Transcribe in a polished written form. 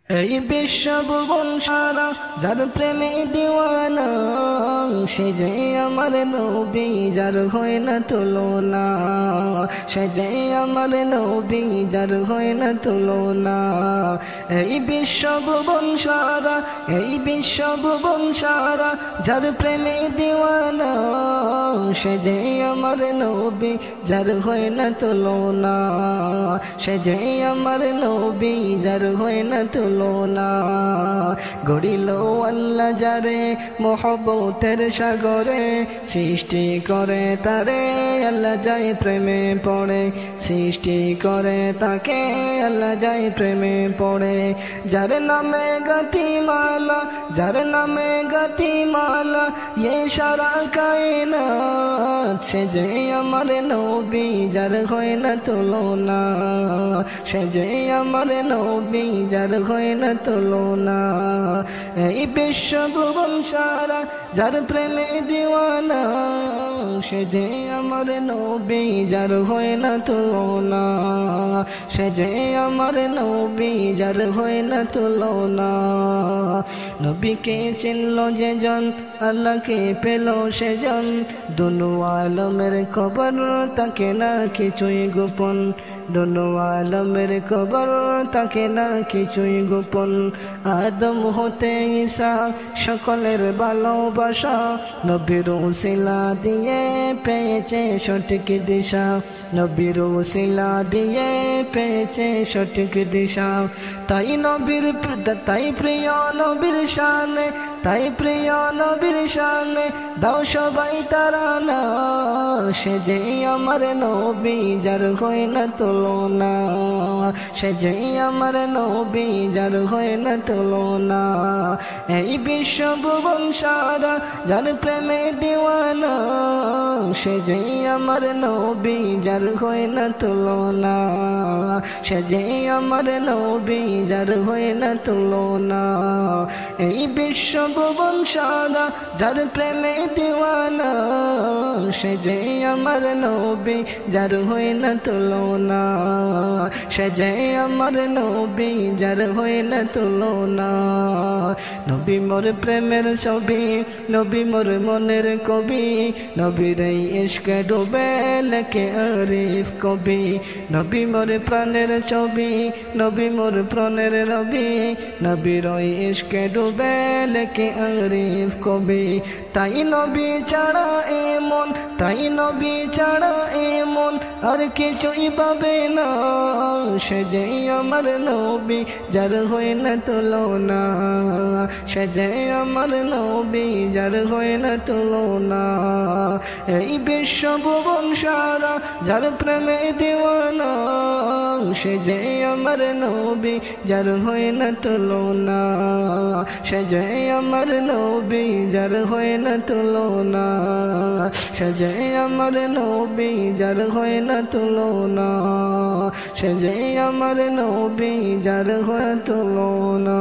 এই বিশ্ব ভুবন সারা যার প্রেমে দিওয়ানা, সে যে আমার নবী যার হয় না তুলনা, সে যে আমার নবী যার হয় না তুলনা। এই বিশ্ব ভুবন সারা, এই বিশ্ব ভুবন সারা যার প্রেমে দিওয়ানা, সে যে আমার নবী যার হয় না তুলনা, সে যে আমার নবী যার হয় না তুলনা। গড়িল আল্লাহ যারে মহব্বতের সাগরে, সৃষ্টি করে তারে আল্লাহ যায় প্রেমে পড়ে, সৃষ্টি করে তাকে আল্লাহ যায় প্রেমে পড়ে। যার নামে গাঁথি মালা, যার নামে গাঁথি মালা ये সারা কায়নাত, সে যে আমার নবী যার হয় না তুলনা, সে যে আমার নবী যার হয় না তুলনা। এই বিশ্ব ভুবন সারা যার প্রেমে দিওয়ানা, সে যে আমার নবী যার হয় না তুলনা, সে যে আমার নবী যার হয় না তুলনা। নবীকে চিনল যে জন আল্লাহকে পেল সে জন, দুনু আলমের খবর তাকে না কিছুই গোপন, দুনু আলমের খবর তাকে না কিছুই গোপন। আদম হতে ঈসা সকলের ভালোবাসা, নবীর উসিলা দিয়ে পেয়েছে সঠিক দিশা, নবীর উসিলা দিয়ে পেয়েছে সঠিক দিশা। তাই নবীর তাই প্রিয় নবীর শানে, তাই প্রিয় নবীর শানে দাও সবাই তারানা, সে যে আমার নবী যার হয় না তুলনা, সে যে আমার নবী যার হয় না তুলনা। এই বিশ্ব ভুবন সারা যার প্রেমে দিওয়ানা, সে যে আমার নবী যার হয় না তুলনা, সে যে আমার নবী যার হয় না তুলনা। এই বিশ্ব ভুবন সারা যার প্রেমে দিওয়ানা, সে যে আমার নবী যার হয় না তুলনা, সে যে আমার নবী যার হয় না তুলনা। নবী মোর প্রেমের ছবি, নবী মোর মনের কবি, নবীর এই ইশকে ডুবে লেখে আরিফ কবি। নবী মোর প্রাণের ছবি, নবী মোর প্রাণের রবি, নবীর এই ইশকে ডুবে লেখে আরিফ কবি। তাই নবী ছাড়া এমন, তাই নবী ছাড়া এমন আর কিছুই পাবে না, সে যে আমার নবী যার হয় না তুলনা, সে যে আমার নবী যার হয় না তুলনা। এই বিশ্ব ভুবন সারা যার প্রেমে দিওয়ানা, সে যে আমার নবী যার হয় না তুলনা, সে যে আমার নবী যার হয় না তুলনা, সে যে আমার নবী যার হয় না তুলনা, সে যে আমার নবী যার হয় তুলনা।